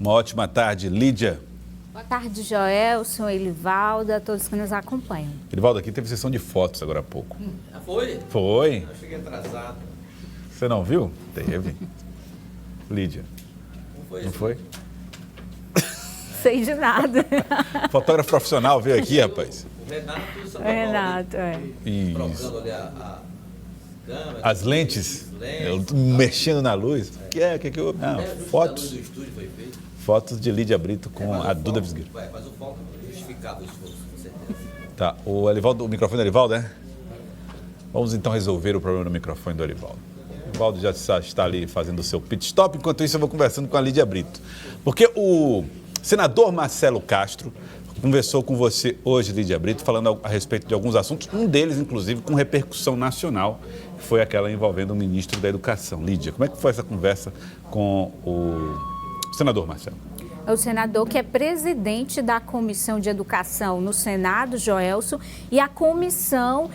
Uma ótima tarde, Lídia. Boa tarde, Joelson, Elivalda, todos que nos acompanham. Elivalda, aqui teve sessão de fotos agora há pouco. Foi? Foi. Eu cheguei atrasado. Você não viu? Teve. Lídia. Não foi? Sei de nada. Fotógrafo profissional veio aqui, rapaz. O Renato e o São O Renato, Isso. trocando ali a câmera. As lentes, eu mexendo na luz. O que é? O que eu... Não, A luz fotos. do estúdio foi feita. Fotos de Lídia Brito com a Duda Visgueiro. Mas o foco justificava o esforço, com certeza. Tá, o Elivaldo, o microfone do Elivaldo, né? Vamos então resolver o problema do microfone do Elivaldo. O Elivaldo já está ali fazendo o seu pit stop, enquanto isso eu vou conversando com a Lídia Brito. Porque o senador Marcelo Castro conversou com você hoje, Lídia Brito, falando a respeito de alguns assuntos, um deles, inclusive, com repercussão nacional, que foi aquela envolvendo o ministro da Educação. Lídia, como é que foi essa conversa com o senador Marcelo? É o senador que é presidente da Comissão de Educação no Senado, Joelson, e a comissão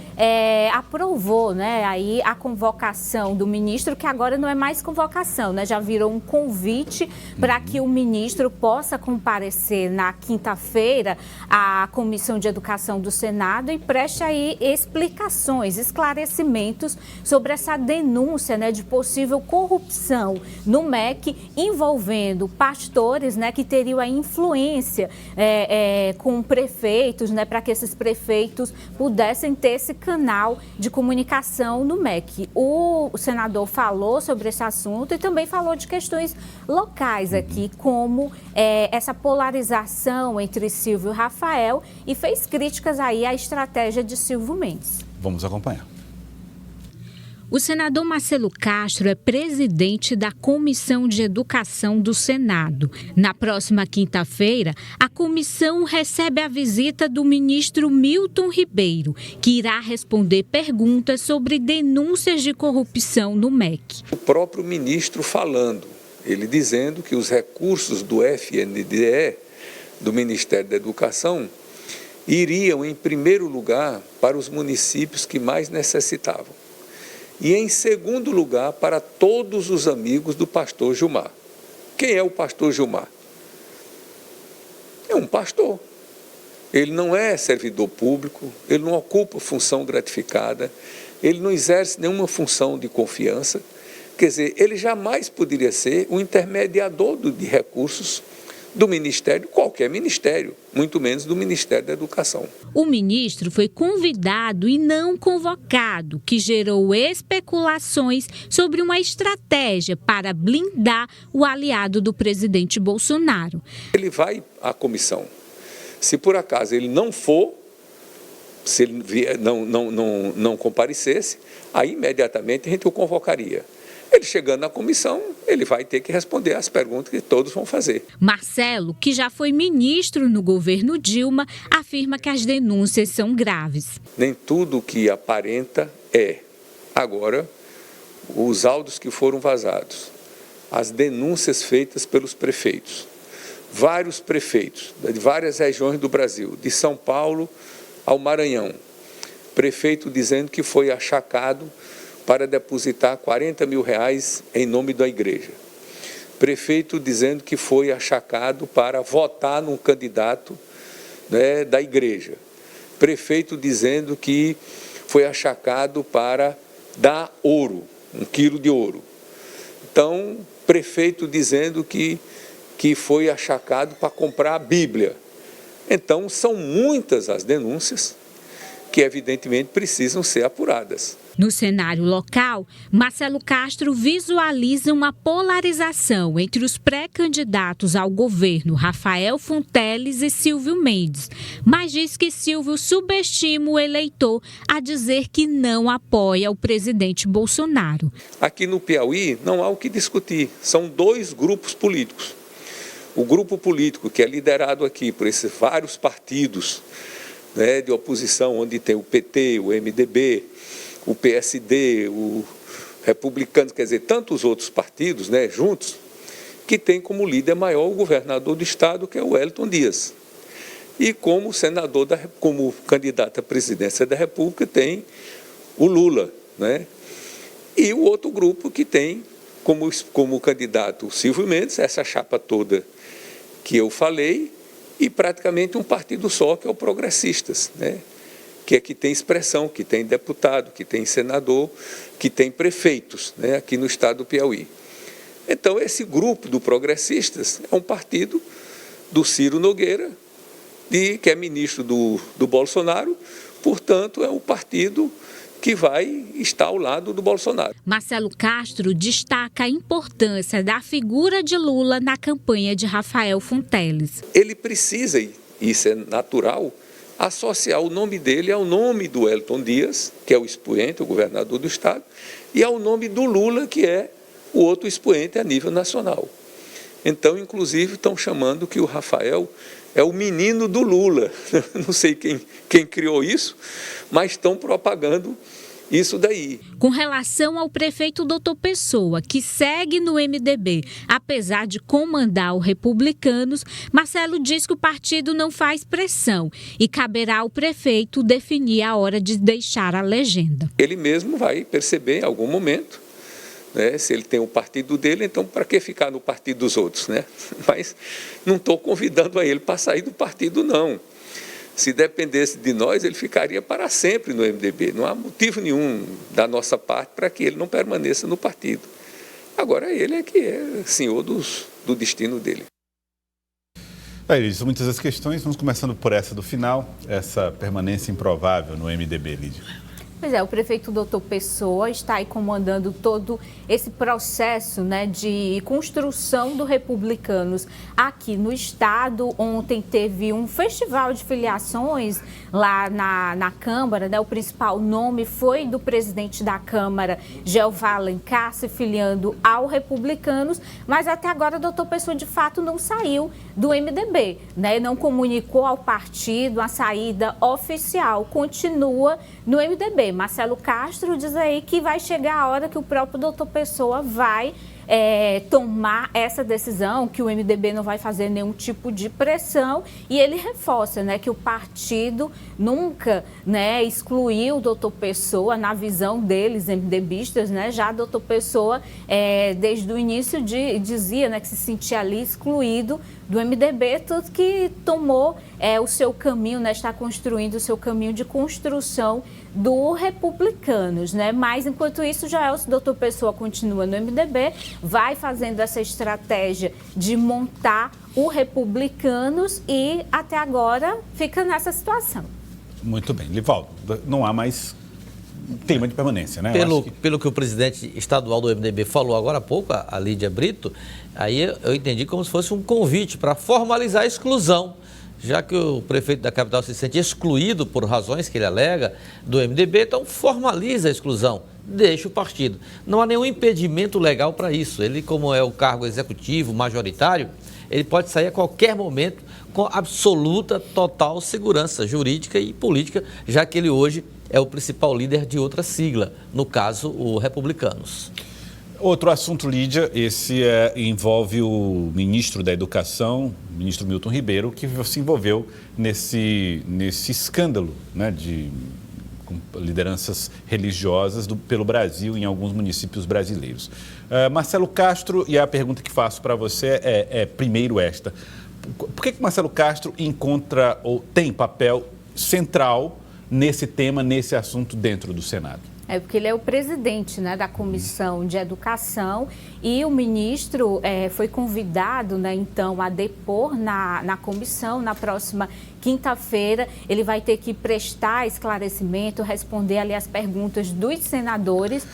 aprovou, né, aí a convocação do ministro, que agora não é mais convocação, né, já virou um convite para que o ministro possa comparecer na quinta-feira à Comissão de Educação do Senado e preste aí explicações, esclarecimentos sobre essa denúncia, né, de possível corrupção no MEC envolvendo pastores, né, que teriam a influência com prefeitos, né, para que esses prefeitos pudessem ter esse canal de comunicação no MEC. O senador falou sobre esse assunto e também falou de questões locais aqui, como essa polarização entre Silvio e Rafael, e fez críticas aí à estratégia de Silvio Mendes. Vamos acompanhar. O senador Marcelo Castro é presidente da Comissão de Educação do Senado. Na próxima quinta-feira, a comissão recebe a visita do ministro Milton Ribeiro, que irá responder perguntas sobre denúncias de corrupção no MEC. O próprio ministro falando, ele dizendo que os recursos do FNDE, do Ministério da Educação, iriam, em primeiro lugar, para os municípios que mais necessitavam. E, em segundo lugar, para todos os amigos do pastor Gilmar. Quem é o pastor Gilmar? É um pastor. Ele não é servidor público, ele não ocupa função gratificada, ele não exerce nenhuma função de confiança. Quer dizer, ele jamais poderia ser o intermediador de recursos do Ministério, qualquer ministério, muito menos do Ministério da Educação. O ministro foi convidado e não convocado, que gerou especulações sobre uma estratégia para blindar o aliado do presidente Bolsonaro. Ele vai à comissão. Se por acaso ele não for, se ele não comparecesse, aí imediatamente a gente o convocaria. Ele chegando na comissão, ele vai ter que responder às perguntas que todos vão fazer. Marcelo, que já foi ministro no governo Dilma, afirma que as denúncias são graves. Nem tudo que aparenta é. Agora, os áudios que foram vazados, as denúncias feitas pelos prefeitos, vários prefeitos de várias regiões do Brasil, de São Paulo ao Maranhão, prefeito dizendo que foi achacado para depositar 40 mil reais em nome da igreja. Prefeito dizendo que foi achacado para votar num candidato, né, da igreja. Prefeito dizendo que foi achacado para dar ouro, 1 quilo de ouro. Então, prefeito dizendo que foi achacado para comprar a Bíblia. Então, são muitas as denúncias que, evidentemente, precisam ser apuradas. No cenário local, Marcelo Castro visualiza uma polarização entre os pré-candidatos ao governo Rafael Fonteles e Silvio Mendes, mas diz que Silvio subestima o eleitor a dizer que não apoia o presidente Bolsonaro. Aqui no Piauí não há o que discutir, são 2 grupos políticos. O grupo político que é liderado aqui por esses vários partidos, né, de oposição, onde tem o PT, o MDB, o PSD, o Republicano, quer dizer, tantos outros partidos, né, juntos, que tem como líder maior o governador do estado, que é o Wellington Dias. E como senador, como candidato à presidência da República, tem o Lula, né? E o outro grupo que tem como candidato Silvio Mendes, essa chapa toda que eu falei, e praticamente um partido só, que é o Progressistas, né? Que tem expressão, que tem deputado, que tem senador, que tem prefeitos, né? Aqui no estado do Piauí. Então, esse grupo do Progressistas é um partido do Ciro Nogueira, que é ministro do Bolsonaro, portanto, é o partido que vai estar ao lado do Bolsonaro. Marcelo Castro destaca a importância da figura de Lula na campanha de Rafael Fonteles. Ele precisa, e isso é natural, associar o nome dele ao nome do Wellington Dias, que é o expoente, o governador do estado, e ao nome do Lula, que é o outro expoente a nível nacional. Então, inclusive, estão chamando que o Rafael é o menino do Lula. Não sei quem criou isso, mas estão propagando isso daí. Com relação ao prefeito Doutor Pessoa, que segue no MDB, apesar de comandar o Republicanos, Marcelo diz que o partido não faz pressão e caberá ao prefeito definir a hora de deixar a legenda. Ele mesmo vai perceber em algum momento, né, se ele tem o partido dele, então para que ficar no partido dos outros, né? Mas não estou convidando a ele para sair do partido, não. Se dependesse de nós, ele ficaria para sempre no MDB. Não há motivo nenhum da nossa parte para que ele não permaneça no partido. Agora, ele é que é senhor do destino dele. Lídia, são muitas as questões. Vamos começando por essa do final, essa permanência improvável no MDB, Lídia. Pois é, o prefeito Doutor Pessoa está aí comandando todo esse processo, né, de construção do Republicanos aqui no estado. Ontem teve um festival de filiações lá na Câmara, né? O principal nome foi do presidente da Câmara, Jeová Alencar, se filiando ao Republicanos, mas até agora o Doutor Pessoa de fato não saiu do MDB, né? Não comunicou ao partido a saída oficial, continua no MDB. Marcelo Castro diz aí que vai chegar a hora que o próprio Doutor Pessoa vai tomar essa decisão, que o MDB não vai fazer nenhum tipo de pressão, e ele reforça, né, que o partido nunca, né, excluiu o Doutor Pessoa na visão deles, MDBistas, né? Já Doutor Pessoa, desde o início, dizia, né, que se sentia ali excluído do MDB, tudo que tomou o seu caminho, né, está construindo o seu caminho de construção do Republicanos, né? Mas, enquanto isso, o Doutor Pessoa continua no MDB, vai fazendo essa estratégia de montar o Republicanos e, até agora, fica nessa situação. Muito bem. Livaldo, não há mais tema de permanência, né? Pelo que o presidente estadual do MDB falou agora há pouco, a Lídia Brito, aí eu entendi como se fosse um convite para formalizar a exclusão, já que o prefeito da capital se sente excluído por razões que ele alega do MDB, então formaliza a exclusão, deixa o partido. Não há nenhum impedimento legal para isso. Ele, como é o cargo executivo majoritário, ele pode sair a qualquer momento com absoluta, total segurança jurídica e política, já que ele hoje é o principal líder de outra sigla, no caso, o Republicanos. Outro assunto, Lídia, esse envolve o ministro da Educação, o ministro Milton Ribeiro, que se envolveu nesse escândalo, né, com lideranças religiosas pelo Brasil, em alguns municípios brasileiros. Marcelo Castro, e a pergunta que faço para você primeiro esta. Por que Marcelo Castro encontra ou tem papel central nesse tema, nesse assunto dentro do Senado? Porque ele é o presidente, né, da Comissão de Educação, e o ministro foi convidado, né, então, a depor na comissão. Na próxima quinta-feira, ele vai ter que prestar esclarecimento, responder ali as perguntas dos senadores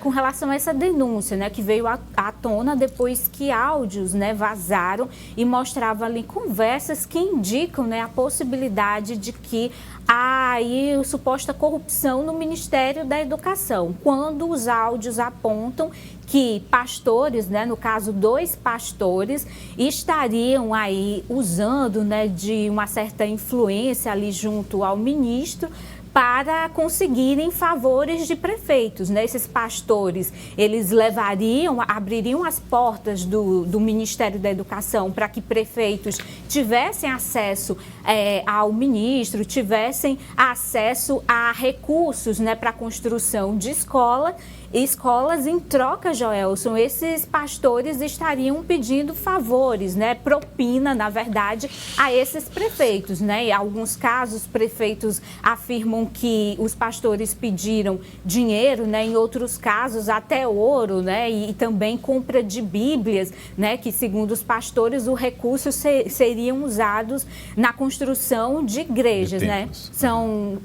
com relação a essa denúncia, né, que veio à tona depois que áudios, né, vazaram e mostravam ali conversas que indicam, né, a possibilidade de que há aí suposta corrupção no Ministério da Educação, quando os áudios apontam que pastores, né, no caso 2 pastores, estariam aí usando, né, de uma certa influência ali junto ao ministro para conseguirem favores de prefeitos, né? Esses pastores, eles abririam as portas do Ministério da Educação para que prefeitos tivessem acesso ao ministro, tivessem acesso a recursos, né, para a construção de escola. escolas em troca, Joelson, esses pastores estariam pedindo favores, né, propina, na verdade, a esses prefeitos, né? Em alguns casos, prefeitos afirmam que os pastores pediram dinheiro, né? Em outros casos, até ouro, né? E também compra de bíblias, né? Que, segundo os pastores, os recursos seriam usados na construção de igrejas, né? São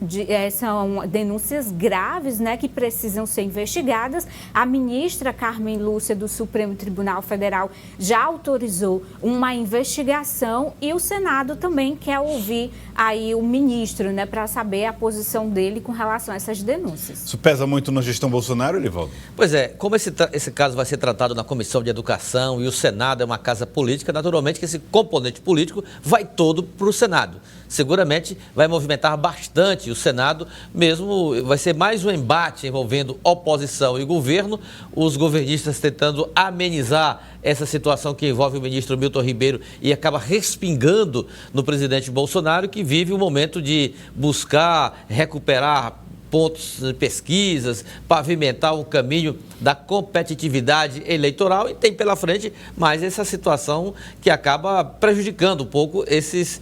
denúncias graves, né? Que precisam ser investigadas. A ministra Carmen Lúcia, do Supremo Tribunal Federal, já autorizou uma investigação e o Senado também quer ouvir aí o ministro, né, para saber a posição dele com relação a essas denúncias. Isso pesa muito na gestão Bolsonaro, Elivaldo? Pois é, como esse caso vai ser tratado na Comissão de Educação e o Senado é uma casa política, naturalmente que esse componente político vai todo para o Senado. Seguramente vai movimentar bastante o Senado, mesmo vai ser mais um embate envolvendo oposição e governo, os governistas tentando amenizar essa situação que envolve o ministro Milton Ribeiro e acaba respingando no presidente Bolsonaro, que vive um momento de buscar recuperar pontos de pesquisas, pavimentar um caminho da competitividade eleitoral e tem pela frente mais essa situação que acaba prejudicando um pouco esse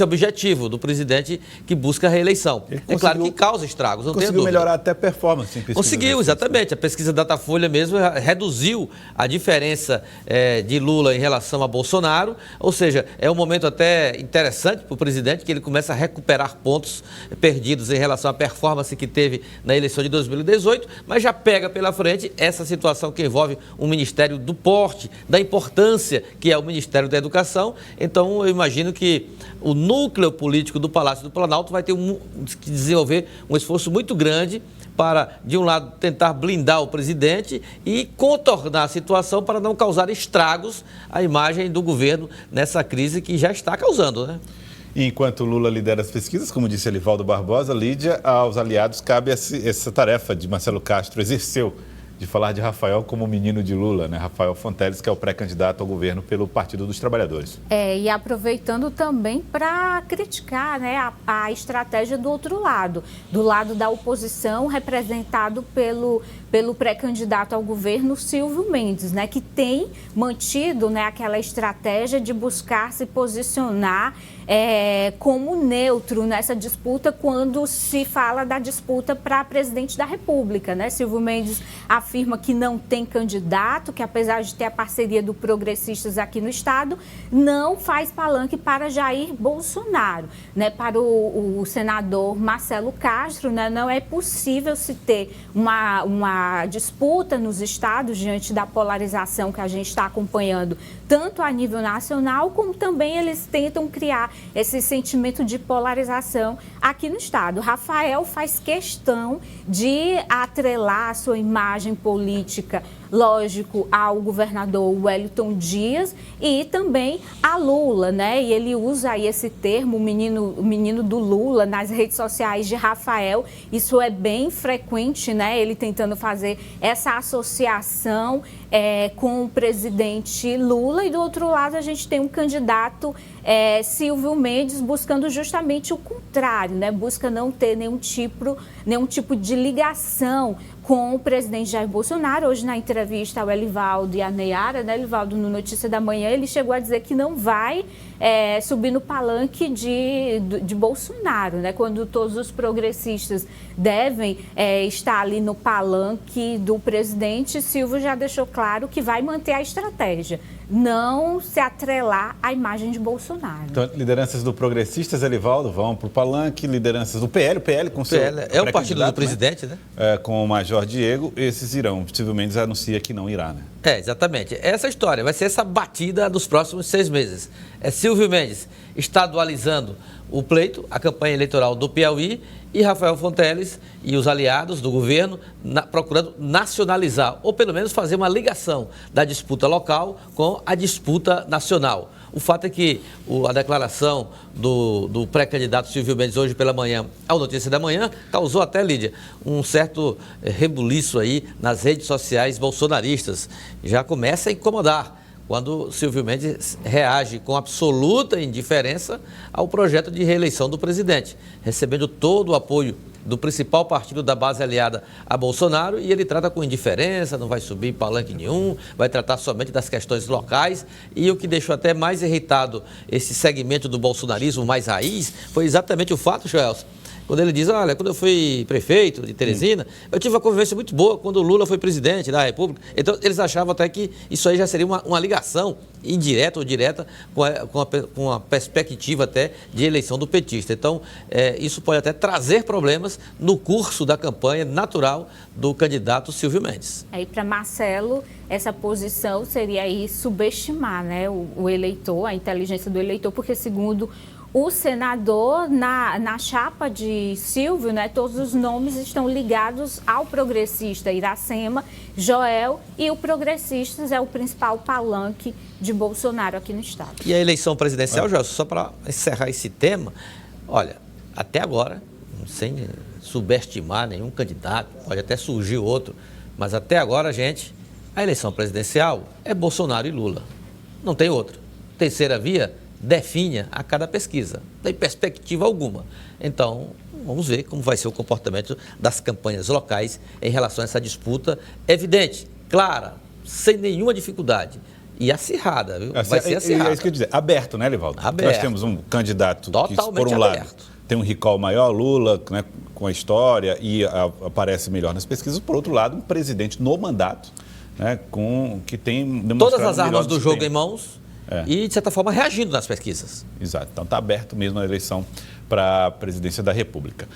objetivo do presidente que busca a reeleição. É claro que causa estragos, não tem dúvida. Conseguiu melhorar até a performance em pesquisa. Conseguiu, exatamente. A pesquisa Datafolha mesmo reduziu a diferença de Lula em relação a Bolsonaro, ou seja, é um momento até interessante para o presidente que ele começa a recuperar pontos perdidos em relação à performance que teve na eleição de 2018, mas já pega pela frente essa situação que envolve um ministério do porte, da importância que é o Ministério da Educação. Então, eu imagino que o núcleo político do Palácio do Planalto vai ter que desenvolver um esforço muito grande para, de um lado, tentar blindar o presidente e contornar a situação para não causar estragos à imagem do governo nessa crise que já está causando, né? Enquanto Lula lidera as pesquisas, como disse Elivaldo Barbosa, Lídia, aos aliados cabe essa tarefa de Marcelo Castro exerceu de falar de Rafael como menino de Lula, né? Rafael Fonteles, que é o pré-candidato ao governo pelo Partido dos Trabalhadores. E aproveitando também para criticar, né, a estratégia do outro lado, do lado da oposição, representado pelo pré-candidato ao governo Silvio Mendes, né, que tem mantido, né, aquela estratégia de buscar se posicionar como neutro nessa disputa quando se fala da disputa para presidente da República, né? Silvio Mendes afirma que não tem candidato, que apesar de ter a parceria do Progressistas aqui no estado, não faz palanque para Jair Bolsonaro, né? Para o senador Marcelo Castro, né, não é possível se ter uma disputa nos estados diante da polarização que a gente está acompanhando, tanto a nível nacional, como também eles tentam criar esse sentimento de polarização aqui no estado. Rafael faz questão de atrelar a sua imagem política, lógico, ao governador Wellington Dias e também a Lula, né? E ele usa aí esse termo, o menino do Lula, nas redes sociais de Rafael. Isso é bem frequente, né? Ele tentando fazer essa associação com o presidente Lula. E do outro lado, a gente tem um candidato, Silvio Mendes, buscando justamente o contrário, né? Busca não ter nenhum tipo de ligação com o presidente Jair Bolsonaro. Hoje, na entrevista ao Elivaldo e a Neyara, né, Elivaldo, no Notícia da Manhã, ele chegou a dizer que não vai subir no palanque de Bolsonaro, né? Quando todos os progressistas devem estar ali no palanque do presidente, Silvio já deixou claro que vai manter a estratégia, não se atrelar à imagem de Bolsonaro. Então, lideranças do Progressistas, Elivaldo, vão para o palanque, lideranças do PL com seu é o partido do presidente, né? Com o Major Diego, esses irão. Silvio Mendes anuncia que não irá, né? Exatamente. Essa história vai ser essa batida dos próximos 6 meses. Silvio Mendes estadualizando o pleito, a campanha eleitoral do Piauí, e Rafael Fonteles e os aliados do governo procurando nacionalizar, ou pelo menos fazer uma ligação da disputa local com a disputa nacional. O fato é que a declaração do pré-candidato Silvio Mendes hoje pela manhã ao Notícia da Manhã causou até, Lídia, um certo rebuliço aí nas redes sociais bolsonaristas. Já começa a incomodar quando Silvio Mendes reage com absoluta indiferença ao projeto de reeleição do presidente, recebendo todo o apoio do principal partido da base aliada a Bolsonaro, e ele trata com indiferença, não vai subir em palanque nenhum, vai tratar somente das questões locais. E o que deixou até mais irritado esse segmento do bolsonarismo mais raiz foi exatamente o fato, Joelson, quando ele diz, olha, quando eu fui prefeito de Teresina, eu tive uma convivência muito boa quando o Lula foi presidente da República. Então, eles achavam até que isso aí já seria uma ligação indireta ou direta com a perspectiva até de eleição do petista. Então, isso pode até trazer problemas no curso da campanha natural do candidato Silvio Mendes. Aí, para Marcelo, essa posição seria aí subestimar, né, o eleitor, a inteligência do eleitor, porque segundo o senador, na chapa de Silvio, né, todos os nomes estão ligados ao progressista Iracema, Joel, e o Progressistas é o principal palanque de Bolsonaro aqui no estado. E a eleição presidencial, Joel, só para encerrar esse tema, olha, até agora, sem subestimar nenhum candidato, pode até surgir outro, mas até agora, gente, a eleição presidencial é Bolsonaro e Lula. Não tem outra. Terceira via define a cada pesquisa, não tem perspectiva alguma. Então, vamos ver como vai ser o comportamento das campanhas locais em relação a essa disputa evidente, clara, sem nenhuma dificuldade e acirrada, viu? Vai ser acirrada. É isso que eu ia dizer, aberto, né, Livaldo? Aberto. Nós temos um candidato que, Totalmente por um lado, aberto. tem um recall maior, Lula, né, com a história e aparece melhor nas pesquisas, por outro lado, um presidente no mandato, né, que tem demonstrado todas as armas do jogo em mãos. E, de certa forma, reagindo nas pesquisas. Exato. Então, está aberto mesmo a eleição para a presidência da República.